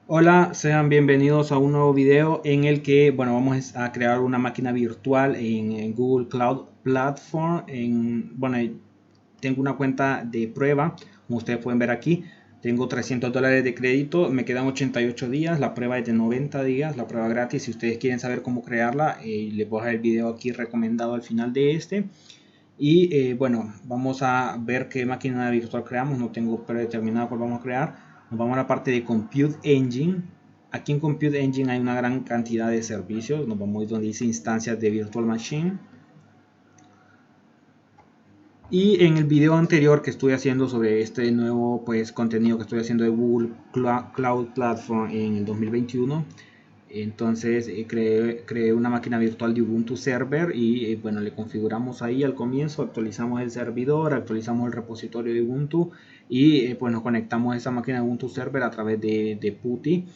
Hola, sean bienvenidos a un nuevo video en el que, vamos a crear una máquina virtual en Google Cloud Platform. Tengo una cuenta de prueba, como ustedes pueden ver aquí. Tengo $300 de crédito, me quedan 88 días, la prueba es de 90 días, la prueba gratis. Si ustedes quieren saber cómo crearla, les voy a dejar el video aquí recomendado al final de este. Y vamos a ver qué máquina virtual creamos. No tengo predeterminado cuál vamos a crear. Nos vamos a la parte de Compute Engine. Aquí en Compute Engine hay una gran cantidad de servicios. Nos vamos a ir donde dice instancias de Virtual Machine. Y en el video anterior que estoy haciendo sobre este nuevo contenido que estoy haciendo de Google Cloud Platform en el 2021, entonces creé una máquina virtual de Ubuntu Server y le configuramos ahí al comienzo, actualizamos el servidor, actualizamos el repositorio de Ubuntu y pues nos conectamos a esa máquina de Ubuntu Server a través de PuTTY.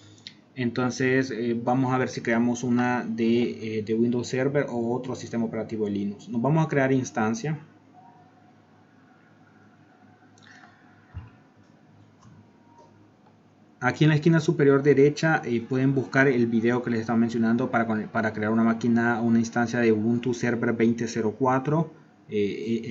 Entonces vamos a ver si creamos una de Windows Server o otro sistema operativo de Linux. Nos vamos a crear instancia. Aquí en la esquina superior derecha pueden buscar el video que les estaba mencionando para crear una instancia de Ubuntu Server 20.04.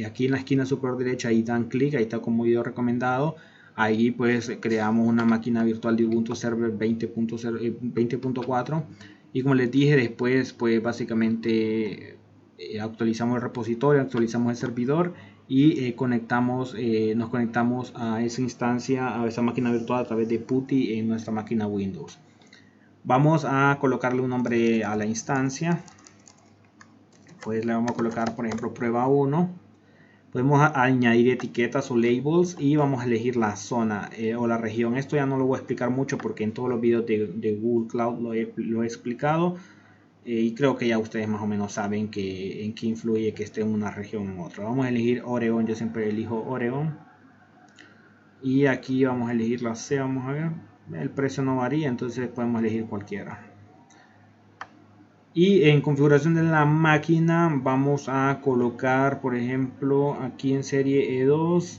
Aquí en la esquina superior derecha ahí dan clic, ahí está como video recomendado. Ahí pues creamos una máquina virtual de Ubuntu Server 20.4 y como les dije después pues básicamente actualizamos el repositorio, actualizamos el servidor y nos conectamos a esa instancia, a esa máquina virtual a través de PuTTY en nuestra máquina Windows. Vamos a colocarle un nombre a la instancia. Pues le vamos a colocar, por ejemplo, prueba 1. Podemos añadir etiquetas o labels y vamos a elegir la zona o la región. Esto ya no lo voy a explicar mucho porque en todos los videos de Google Cloud lo he explicado. Y creo que ya ustedes más o menos saben en qué influye que esté en una región o en otra. Vamos a elegir Oregon, yo siempre elijo Oregon. Y aquí vamos a elegir la C, vamos a ver. El precio no varía, entonces podemos elegir cualquiera. Y en configuración de la máquina vamos a colocar, por ejemplo, aquí en serie E2.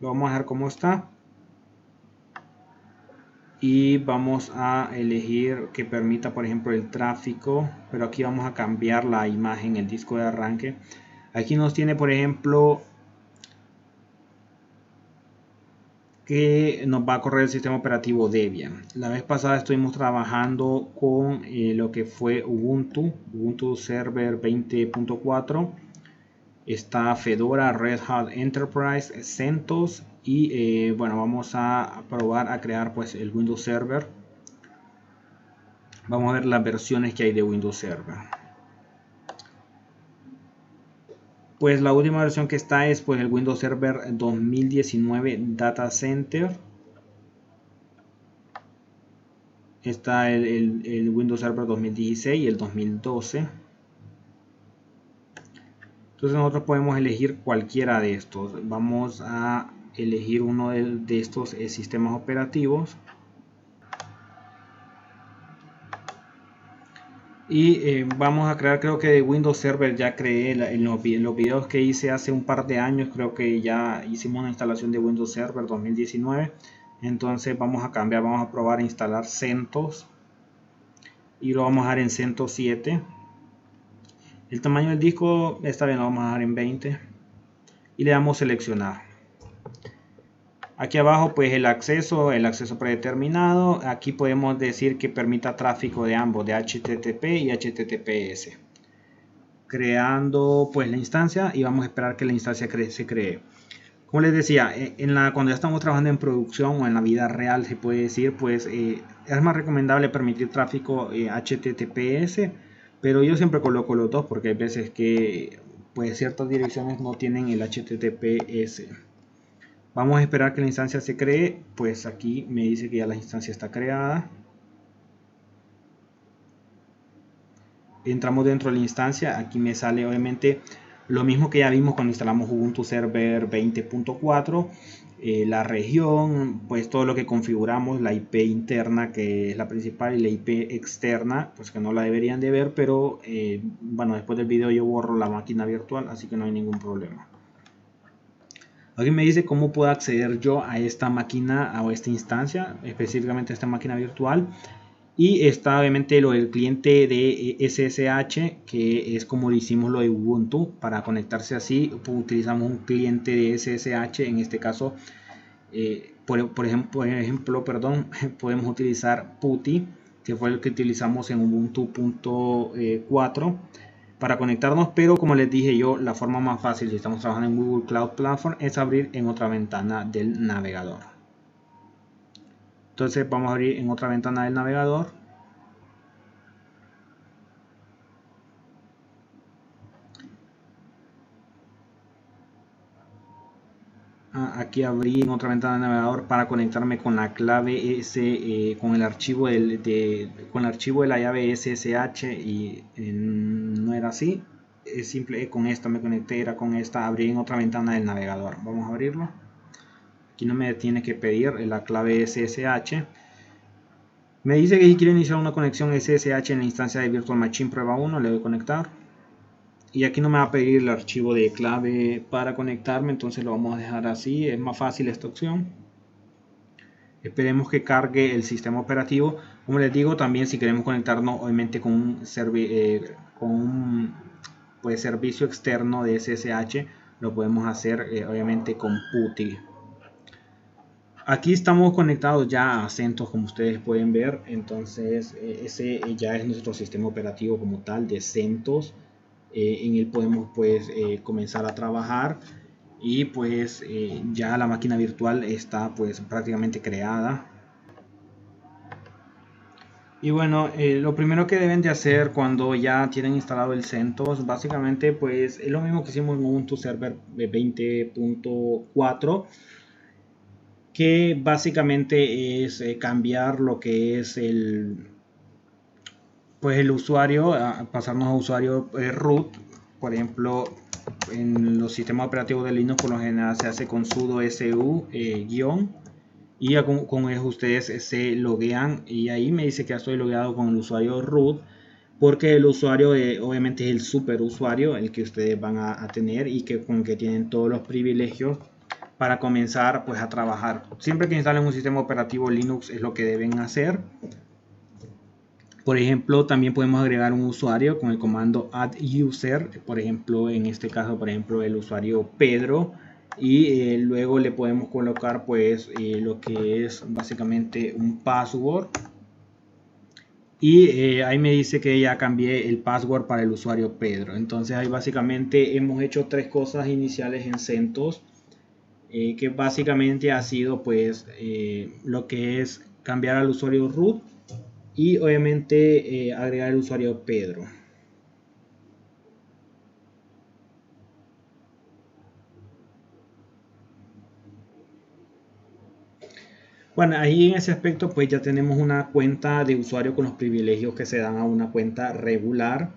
Lo vamos a dejar como está. Y vamos a elegir que permita, por ejemplo, el tráfico, pero aquí vamos a cambiar la imagen, el disco de arranque. Aquí nos tiene, por ejemplo, que nos va a correr el sistema operativo Debian. La vez pasada estuvimos trabajando con lo que fue Ubuntu Server 20.4. Está Fedora, Red Hat Enterprise, CentOS y vamos a probar a crear pues el Windows Server. Vamos a ver las versiones que hay de Windows Server. Pues la última versión que está es pues el Windows Server 2019 Data Center. Está el Windows Server 2016 y el 2012. Entonces nosotros podemos elegir cualquiera de estos. Vamos a elegir uno de estos sistemas operativos. Y vamos a crear, creo que de Windows Server ya creé en los videos que hice hace un par de años, creo que ya hicimos una instalación de Windows Server 2019. Entonces vamos a cambiar, vamos a probar a instalar CentOS y lo vamos a dejar en 107. El tamaño del disco está bien, lo vamos a dejar en 20 y le damos seleccionar. Aquí abajo pues el acceso predeterminado. Aquí podemos decir que permita tráfico de ambos, de HTTP y HTTPS. Creando pues la instancia y vamos a esperar que la instancia se cree. Como les decía, cuando ya estamos trabajando en producción o en la vida real se puede decir pues es más recomendable permitir tráfico HTTPS, pero yo siempre coloco los dos porque hay veces que pues ciertas direcciones no tienen el HTTPS. Vamos a esperar que la instancia se cree. Pues aquí me dice que ya la instancia está creada. Entramos dentro de la instancia. Aquí me sale obviamente lo mismo que ya vimos cuando instalamos Ubuntu Server 20.4. La región, pues todo lo que configuramos, la IP interna que es la principal y la IP externa, pues que no la deberían de ver, pero después del video yo borro la máquina virtual, así que no hay ningún problema. Aquí me dice cómo puedo acceder yo a esta máquina o a esta instancia, específicamente a esta máquina virtual. Y está obviamente lo del cliente de SSH, que es como lo hicimos lo de Ubuntu. Para conectarse así utilizamos un cliente de SSH. En este caso, por ejemplo, podemos utilizar PuTTY, que fue el que utilizamos en Ubuntu.4 para conectarnos, pero como les dije yo, la forma más fácil si estamos trabajando en Google Cloud Platform es abrir en otra ventana del navegador. Entonces vamos a abrir en otra ventana del navegador. Aquí abrí en otra ventana del navegador para conectarme con la clave con el archivo con el archivo de la llave SSH, y no era así. Es simple, con esta me conecté, era con esta. Abrí en otra ventana del navegador. Vamos a abrirlo. Aquí no me tiene que pedir la clave SSH. Me dice que si quiere iniciar una conexión SSH en la instancia de Virtual Machine prueba 1, le doy conectar. Y aquí no me va a pedir el archivo de clave para conectarme, entonces lo vamos a dejar así. Es más fácil esta opción. Esperemos que cargue el sistema operativo. Como les digo, también si queremos conectarnos obviamente con un servicio externo de SSH, lo podemos hacer obviamente con PuTTY. Aquí estamos conectados ya a CentOS, como ustedes pueden ver. Entonces ese ya es nuestro sistema operativo como tal de CentOS. En él podemos pues comenzar a trabajar, y pues ya la máquina virtual está pues prácticamente creada. Y bueno, lo primero que deben de hacer cuando ya tienen instalado el CentOS, básicamente pues es lo mismo que hicimos en Ubuntu Server 20.4, que básicamente es cambiar lo que es el usuario, pasarnos a usuario root. Por ejemplo, en los sistemas operativos de Linux por lo general se hace con sudo su guión, y ya con eso ustedes se loguean, y ahí me dice que ya estoy logueado con el usuario root, porque el usuario obviamente es el super usuario, el que ustedes van a tener, y con que tienen todos los privilegios para comenzar pues a trabajar. Siempre que instalen un sistema operativo Linux es lo que deben hacer. Por ejemplo, también podemos agregar un usuario con el comando add user. Por ejemplo, en este caso, el usuario Pedro, y luego le podemos colocar pues lo que es básicamente un password, y ahí me dice que ya cambié el password para el usuario Pedro. Entonces ahí básicamente hemos hecho tres cosas iniciales en CentOS, que básicamente ha sido pues lo que es cambiar al usuario root, y obviamente agregar el usuario Pedro. Bueno, ahí en ese aspecto pues ya tenemos una cuenta de usuario con los privilegios que se dan a una cuenta regular.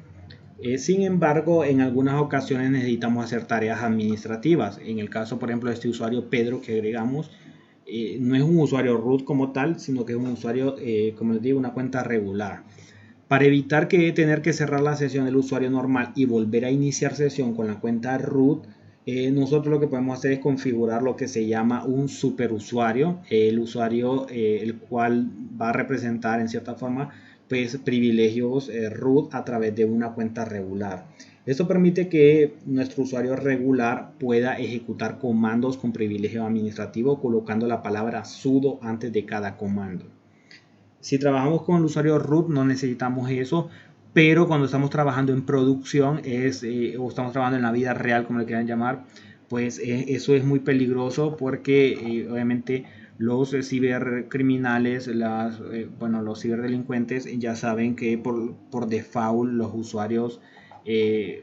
Sin embargo, en algunas ocasiones necesitamos hacer tareas administrativas. En el caso, por ejemplo, de este usuario Pedro que agregamos, no es un usuario root como tal, sino que es un usuario, como les digo, una cuenta regular. Para evitar tener que cerrar la sesión del usuario normal y volver a iniciar sesión con la cuenta root, nosotros lo que podemos hacer es configurar lo que se llama un superusuario, el usuario el cual va a representar en cierta forma pues privilegios root a través de una cuenta regular. Esto permite que nuestro usuario regular pueda ejecutar comandos con privilegio administrativo colocando la palabra sudo antes de cada comando. Si trabajamos con el usuario root no necesitamos eso, pero cuando estamos trabajando en producción o estamos trabajando en la vida real, como le quieran llamar, pues eso es muy peligroso, porque obviamente los cibercriminales, los ciberdelincuentes ya saben que por default los usuarios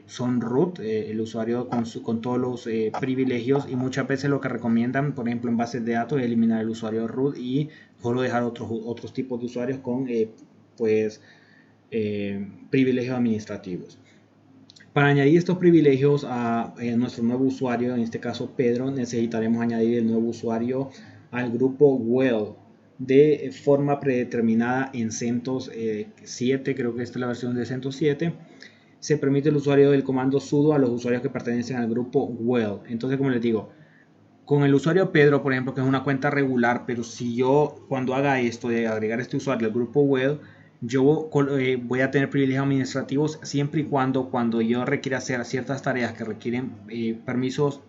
son root, el usuario con todos los privilegios, y muchas veces lo que recomiendan, por ejemplo en bases de datos, es eliminar el usuario root y solo dejar otros tipos de usuarios con privilegios administrativos. Para añadir estos privilegios a nuestro nuevo usuario, en este caso Pedro, necesitaremos añadir el nuevo usuario al grupo well de forma predeterminada en CentOS 7, creo que esta es la versión de CentOS 7. Se permite el usuario del comando sudo a los usuarios que pertenecen al grupo well. Entonces, como les digo, Con el usuario Pedro, por ejemplo, que es una cuenta regular, pero si yo cuando haga esto de agregar este usuario al grupo web, yo voy a tener privilegios administrativos siempre y cuando yo requiera hacer ciertas tareas que requieren permisos,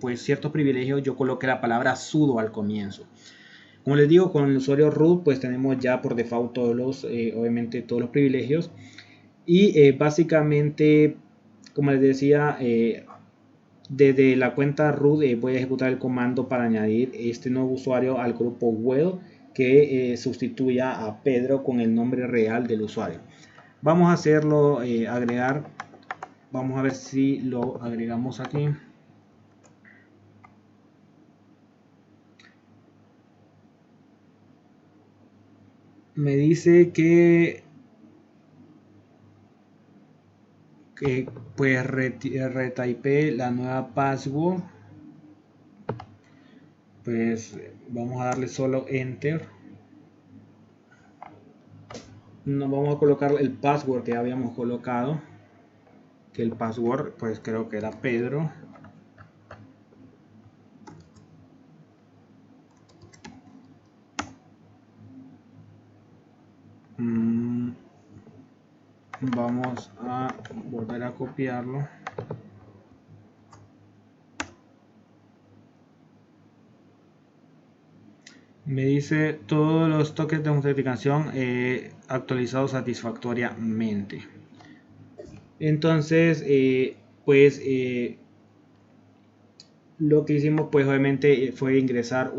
pues ciertos privilegios, yo coloque la palabra sudo al comienzo. Como les digo, con el usuario root pues tenemos ya por default todos los, obviamente todos los privilegios y básicamente, como les decía, desde la cuenta root voy a ejecutar el comando para añadir este nuevo usuario al grupo web que sustituya a Pedro con el nombre real del usuario. Vamos a hacerlo, agregar, vamos a ver si lo agregamos aquí. Me dice que pues retype la nueva password. Pues vamos a darle solo enter. No vamos a colocar el password que habíamos colocado, que el password pues creo que era Pedro. Vamos a volver a copiarlo. Me dice todos los tokens de autenticación actualizados satisfactoriamente. Entonces, pues lo que hicimos pues obviamente fue ingresar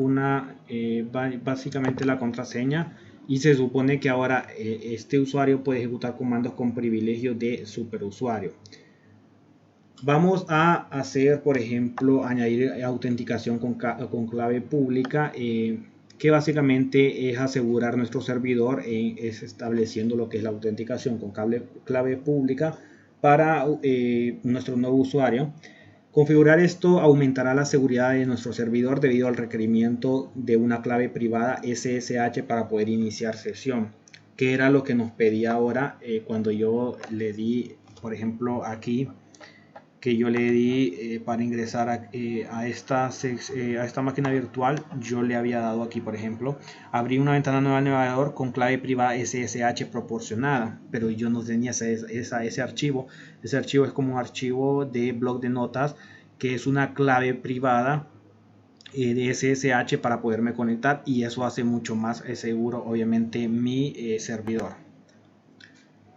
básicamente la contraseña, y se supone que ahora este usuario puede ejecutar comandos con privilegio de superusuario. Vamos a hacer, por ejemplo, añadir autenticación con clave pública, que básicamente es asegurar nuestro servidor, es estableciendo lo que es la autenticación con clave pública para nuestro nuevo usuario. Configurar esto aumentará la seguridad de nuestro servidor debido al requerimiento de una clave privada SSH para poder iniciar sesión, que era lo que nos pedía ahora cuando yo le di, por ejemplo, aquí que yo le di para ingresar a esta máquina virtual. Yo le había dado aquí, por ejemplo, abrí una ventana nueva en el navegador con clave privada SSH proporcionada, pero yo no tenía ese archivo. Ese archivo es como un archivo de bloc de notas, que es una clave privada de SSH para poderme conectar, y eso hace mucho más seguro obviamente mi servidor.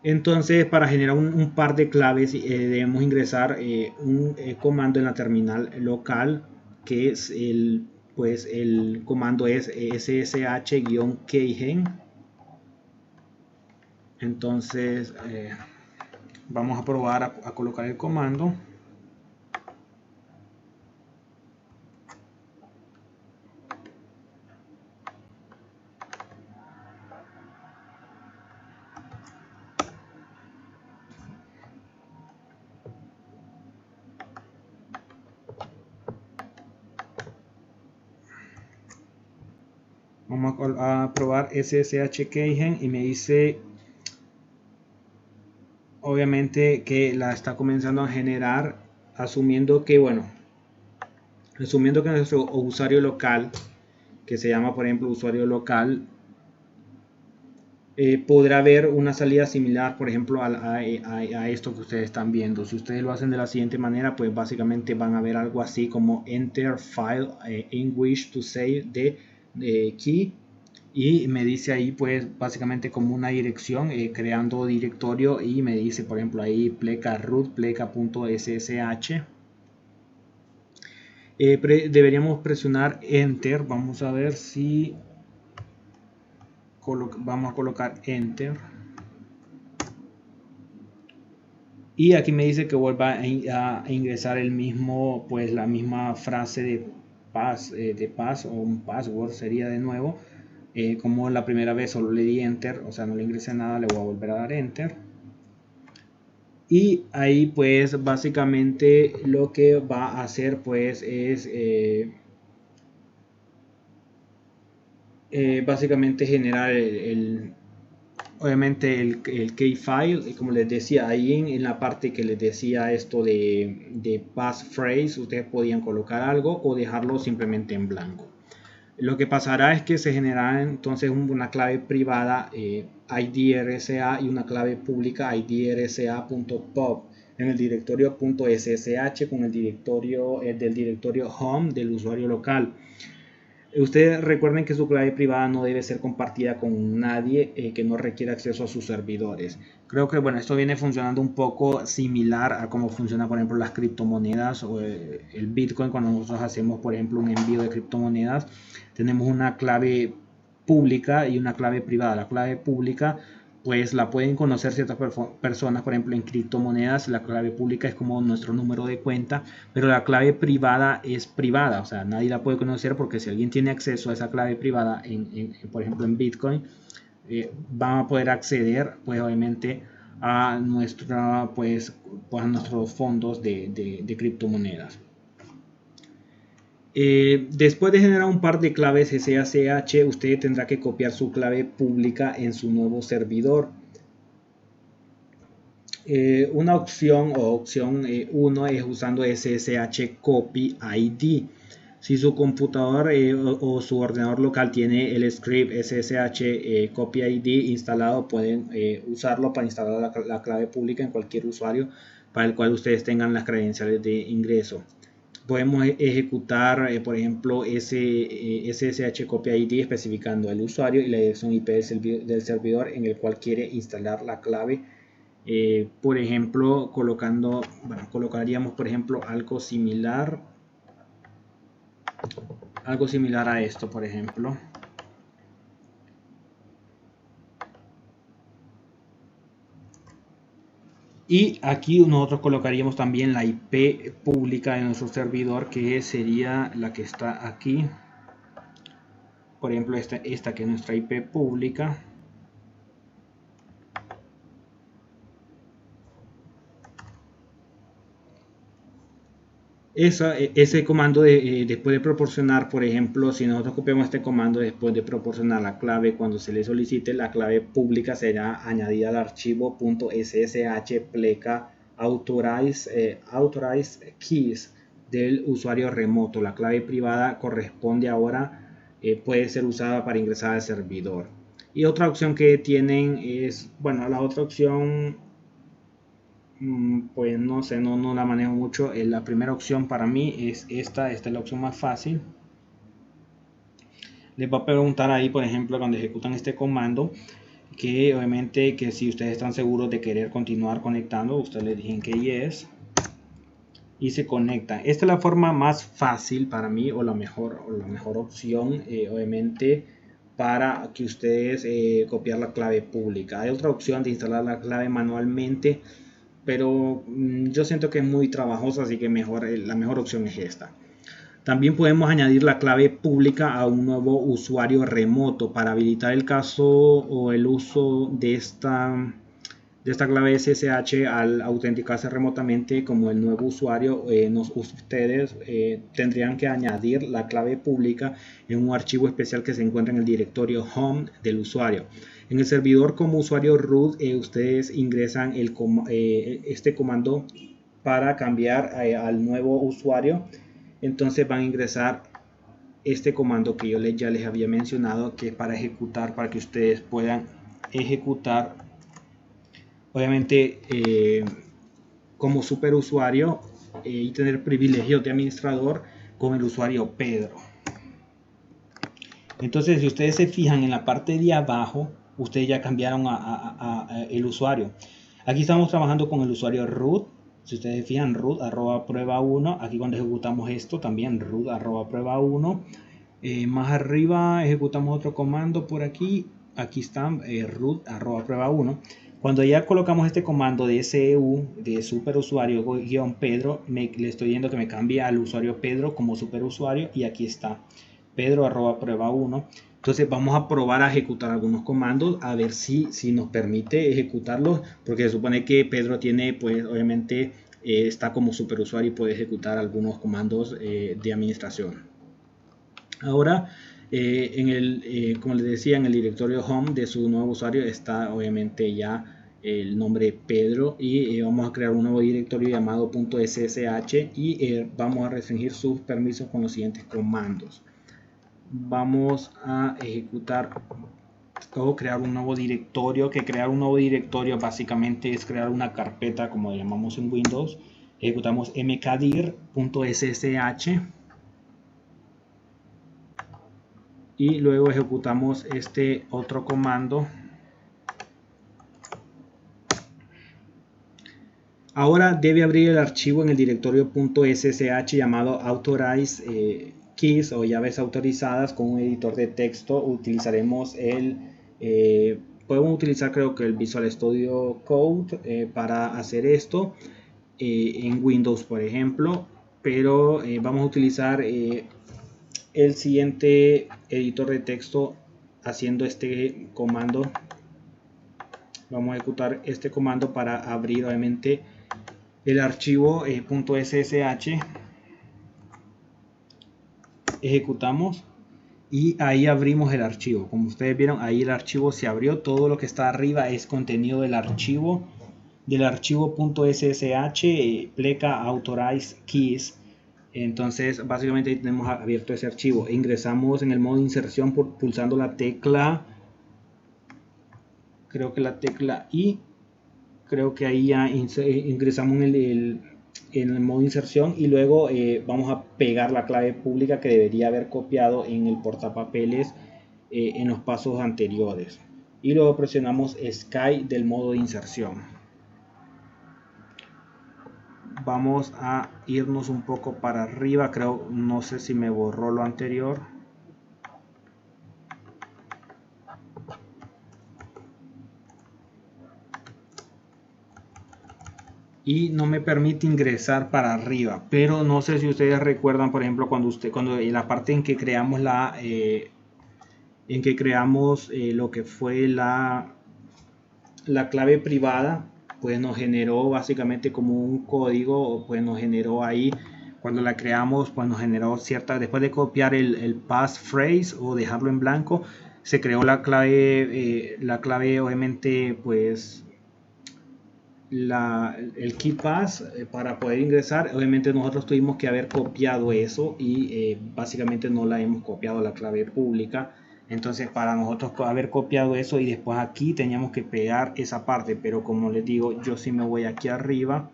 Entonces, para generar un par de claves debemos ingresar un comando en la terminal local, que es el comando es ssh-keygen. Entonces vamos a probar a colocar el comando. Vamos a probar ssh-keygen y me dice obviamente que la está comenzando a generar, asumiendo que nuestro usuario local, que se llama por ejemplo usuario local, podrá ver una salida similar, por ejemplo, a esto que ustedes están viendo. Si ustedes lo hacen de la siguiente manera, pues básicamente van a ver algo así como enter file in which to save the key, y me dice ahí pues básicamente como una dirección, creando directorio, y me dice por ejemplo ahí pleca root pleca.ssh. Deberíamos presionar enter. Vamos a ver si vamos a colocar enter, y aquí me dice que vuelva a ingresar el mismo, pues la misma frase de pass o un password sería de nuevo, como la primera vez solo le di enter, o sea no le ingresé nada, le voy a volver a dar enter, y ahí pues básicamente lo que va a hacer pues es básicamente generar obviamente el keyfile, como les decía, ahí en la parte que les decía esto de passphrase, ustedes podían colocar algo o dejarlo simplemente en blanco. Lo que pasará es que se generará entonces una clave privada IDRSA y una clave pública IDRSA.pub en el directorio .ssh con el directorio del directorio home del usuario local. Ustedes recuerden que su clave privada no debe ser compartida con nadie que no requiera acceso a sus servidores. Creo que bueno, esto viene funcionando un poco similar a cómo funciona, por ejemplo, las criptomonedas o el Bitcoin. Cuando nosotros hacemos, por ejemplo, un envío de criptomonedas, tenemos una clave pública y una clave privada. La clave pública pues la pueden conocer ciertas personas, por ejemplo en criptomonedas la clave pública es como nuestro número de cuenta, pero la clave privada es privada, o sea, nadie la puede conocer porque si alguien tiene acceso a esa clave privada, por ejemplo en Bitcoin, van a poder acceder pues obviamente a, a nuestros fondos de criptomonedas. Después de generar un par de claves SSH, usted tendrá que copiar su clave pública en su nuevo servidor. Una opción o opción 1 es usando SSH Copy ID. Si su computador o su ordenador local tiene el script SSH Copy ID instalado, pueden usarlo para instalar la clave pública en cualquier usuario para el cual ustedes tengan las credenciales de ingreso. Podemos ejecutar, por ejemplo, SSH Copy ID especificando el usuario y la dirección IP del servidor en el cual quiere instalar la clave. Por ejemplo, colocaríamos, por ejemplo, algo similar a esto, por ejemplo. Y aquí nosotros colocaríamos también la IP pública de nuestro servidor, que sería la que está aquí. Por ejemplo, esta que es nuestra IP pública. Ese comando después de proporcionar, por ejemplo, si nosotros copiamos este comando después de proporcionar la clave cuando se le solicite, la clave pública será añadida al archivo .ssh pleca authorize keys del usuario remoto. La clave privada corresponde ahora, puede ser usada para ingresar al servidor. Y otra opción que tienen es, bueno, la otra opción pues no sé, no la manejo mucho. La primera opción para mí es esta es la opción más fácil. Les va a preguntar ahí, por ejemplo, cuando ejecutan este comando, que obviamente que si ustedes están seguros de querer continuar conectando, ustedes le digan que yes y se conectan. Esta es la forma más fácil para mí o la mejor opción, obviamente, para que ustedes copiar la clave pública. Hay otra opción de instalar la clave manualmente, pero yo siento que es muy trabajosa, así que la mejor opción es esta. También podemos añadir la clave pública a un nuevo usuario remoto para habilitar el caso o el uso de esta clave SSH al autenticarse remotamente como el nuevo usuario. Ustedes tendrían que añadir la clave pública en un archivo especial que se encuentra en el directorio home del usuario. En el servidor como usuario root, ustedes ingresan este comando para cambiar al nuevo usuario. Entonces van a ingresar este comando que yo ya les había mencionado, que es para ejecutar, para que ustedes puedan ejecutar, obviamente, como superusuario y tener privilegios de administrador con el usuario Pedro. Entonces, si ustedes se fijan en la parte de abajo, ustedes ya cambiaron el usuario. Aquí estamos trabajando con el usuario root. Si ustedes se fijan, root @prueba1. Aquí cuando ejecutamos esto, también root @prueba1. Más arriba ejecutamos otro comando por aquí. Aquí está root @prueba1. Cuando ya colocamos este comando de SEU, de superusuario-Pedro, le estoy diciendo que me cambie al usuario Pedro como superusuario y aquí está Pedro @prueba1. Entonces vamos a probar a ejecutar algunos comandos a ver si nos permite ejecutarlos, porque se supone que Pedro tiene, pues obviamente está como superusuario y puede ejecutar algunos comandos de administración. Ahora Como les decía, en el directorio home de su nuevo usuario está obviamente ya el nombre Pedro, y vamos a crear un nuevo directorio llamado .ssh, y vamos a restringir sus permisos con los siguientes comandos. Vamos a ejecutar o crear un nuevo directorio, que crear un nuevo directorio básicamente es crear una carpeta como llamamos en Windows. Ejecutamos mkdir.ssh y luego ejecutamos este otro comando. Ahora debe abrir el archivo en el directorio .ssh llamado authorize keys o llaves autorizadas con un editor de texto. Utilizaremos podemos utilizar, creo que el Visual Studio Code para hacer esto en Windows, por ejemplo, pero vamos a utilizar el siguiente editor de texto haciendo este comando. Vamos a ejecutar este comando para abrir obviamente el archivo .ssh. Ejecutamos y ahí abrimos el archivo. Como ustedes vieron, ahí el archivo se abrió. Todo lo que está arriba es contenido del archivo .ssh pleca authorize keys. Entonces básicamente tenemos abierto ese archivo. Ingresamos en el modo de inserción pulsando la tecla, creo que la tecla I. Creo que ahí ya ingresamos en el modo de inserción, y luego vamos a pegar la clave pública que debería haber copiado en el portapapeles en los pasos anteriores, y luego presionamos Escape del modo de inserción. Vamos a irnos un poco para arriba, no sé si me borró lo anterior. Y no me permite ingresar para arriba, pero no sé si ustedes recuerdan, por ejemplo, cuando en la parte en que creamos lo que fue la clave privada, pues nos generó básicamente como un código, pues nos generó ahí, cuando la creamos, pues nos generó después de copiar el passphrase o dejarlo en blanco, se creó la clave obviamente pues el key pass para poder ingresar. Obviamente nosotros tuvimos que haber copiado eso, y básicamente no la hemos copiado la clave pública. Entonces para nosotros haber copiado eso y después aquí teníamos que pegar esa parte, pero como les digo, yo si me voy aquí arriba,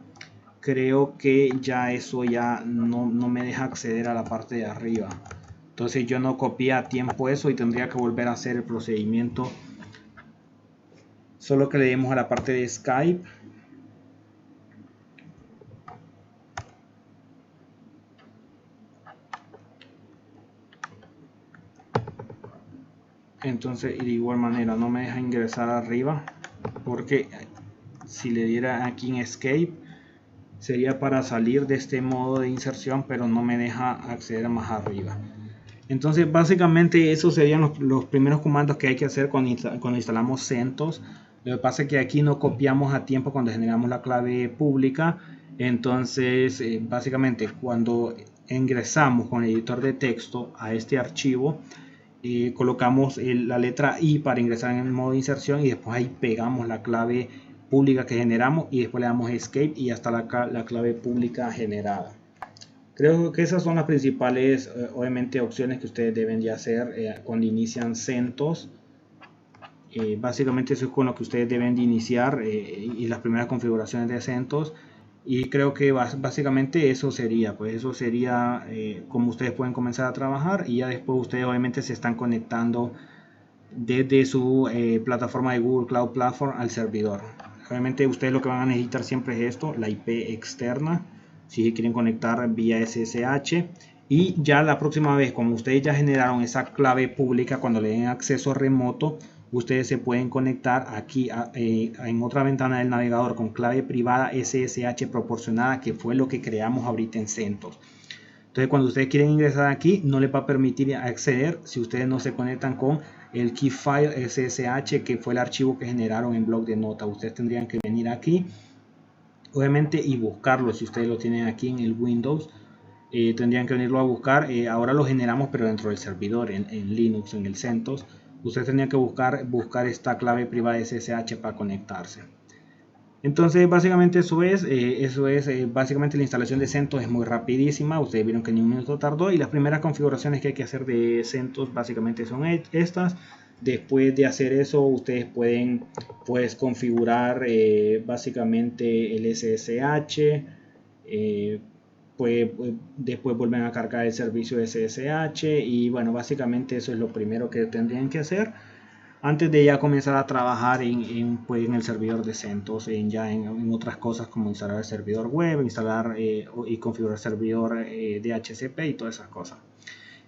creo que ya eso ya no me deja acceder a la parte de arriba. Entonces yo no copié a tiempo eso y tendría que volver a hacer el procedimiento. Solo que le demos a la parte de Skype. Entonces, y de igual manera no me deja ingresar arriba, porque si le diera aquí en Escape sería para salir de este modo de inserción, pero no me deja acceder más arriba. Entonces básicamente esos serían los primeros comandos que hay que hacer cuando instalamos CentOS. Lo que pasa es que aquí no copiamos a tiempo cuando generamos la clave pública. Entonces básicamente cuando ingresamos con el editor de texto a este archivo, colocamos la letra I para ingresar en el modo de inserción, y después ahí pegamos la clave pública que generamos, y después le damos Escape y ya está la clave pública generada. Creo que esas son las principales obviamente opciones que ustedes deben de hacer cuando inician CentOS. Básicamente eso es con lo que ustedes deben de iniciar y las primeras configuraciones de CentOS. Y creo que básicamente eso sería, como ustedes pueden comenzar a trabajar, y ya después ustedes obviamente se están conectando desde su plataforma de Google Cloud Platform al servidor. Obviamente ustedes lo que van a necesitar siempre es esto, la IP externa, si quieren conectar vía SSH. Y ya la próxima vez, como ustedes ya generaron esa clave pública, cuando le den acceso remoto, ustedes se pueden conectar aquí en otra ventana del navegador con clave privada SSH proporcionada, que fue lo que creamos ahorita en CentOS. Entonces cuando ustedes quieren ingresar aquí, no les va a permitir acceder si ustedes no se conectan con el key file SSH, que fue el archivo que generaron en bloc de notas. Ustedes tendrían que venir aquí obviamente y buscarlo si ustedes lo tienen aquí en el Windows. tendrían que venirlo a buscar. Ahora lo generamos pero dentro del servidor en Linux, en el CentOS. Ustedes tendrían que buscar esta clave privada SSH para conectarse. Entonces básicamente eso es básicamente la instalación de CentOS es muy rapidísima. Ustedes vieron que ni un minuto tardó, y las primeras configuraciones que hay que hacer de CentOS básicamente son estas. Después de hacer eso, ustedes pueden pues configurar básicamente el SSH, pues después vuelven a cargar el servicio SSH, y bueno, básicamente eso es lo primero que tendrían que hacer antes de ya comenzar a trabajar pues, en el servidor de CentOS, en otras cosas como instalar el servidor web, instalar y configurar el servidor DHCP y todas esas cosas.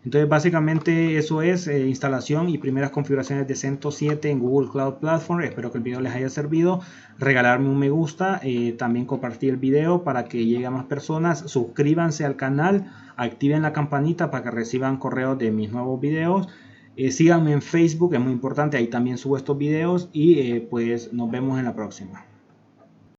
Entonces básicamente eso es instalación y primeras configuraciones de CentOS 7 en Google Cloud Platform. Espero que el video les haya servido. Regalarme un me gusta, también compartir el video para que llegue a más personas. Suscríbanse al canal, activen la campanita para que reciban correos de mis nuevos videos. Síganme en Facebook, es muy importante, ahí también subo estos videos, y pues nos vemos en la próxima.